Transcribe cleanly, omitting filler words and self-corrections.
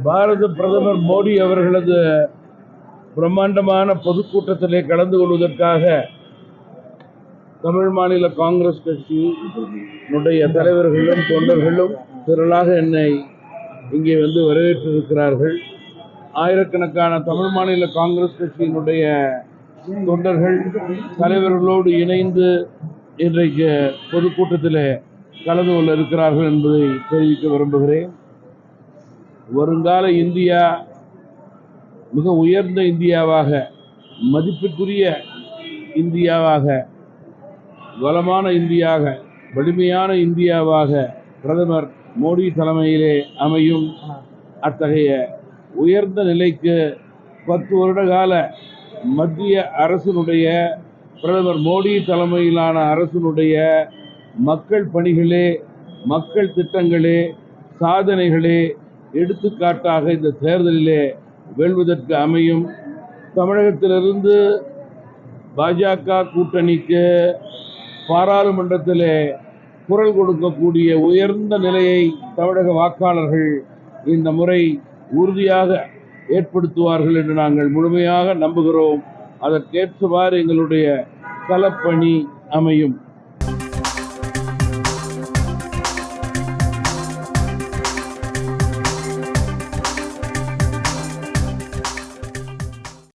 பாரத பிரதமர் மோடி அவர்களது பிரம்மாண்டமான பொதுக்கூட்டத்திலே கலந்து கொள்வதற்காக தமிழ் மாநில காங்கிரஸ் கட்சியினுடைய தலைவர்களும் தொண்டர்களும் திரளாக என்னை இங்கே வந்து வரவேற்றிருக்கிறார்கள். ஆயிரக்கணக்கான தமிழ் மாநில காங்கிரஸ் கட்சியினுடைய தொண்டர்கள் தலைவர்களோடு இணைந்து இன்றைக்கு பொதுக்கூட்டத்தில் கலந்து கொள்ள இருக்கிறார்கள் என்பதை தெரிவிக்க விரும்புகிறேன். வருங்கால இந்தியா மிக உயர்ந்த இந்தியாவாக, மதிப்புக்குரிய இந்தியாவாக, வளமான இந்தியாவாக, வலிமையான இந்தியாவாக பிரதமர் மோடி தலைமையிலே அமையும். அத்தகைய உயர்ந்த நிலைக்கு 10 வருட கால மத்திய அரசினுடைய, பிரதமர் மோடி தலைமையிலான அரசினுடைய மக்கள் பணிகளே, மக்கள் திட்டங்களே, சாதனைகளே எடுத்துக்காட்டாக இந்த தேர்தலிலே வெல்வதற்கு அமையும். தமிழகத்திலிருந்து பாஜக கூட்டணிக்கு பாராளுமன்றத்திலே குரல் கொடுக்கக்கூடிய உயர்ந்த நிலையை தமிழக வாக்காளர்கள் இந்த முறை உறுதியாக ஏற்படுத்துவார்கள் என்று நாங்கள் முழுமையாக நம்புகிறோம். அதற்கேற்றவாறு எங்களுடைய களப்பணி அமையும்.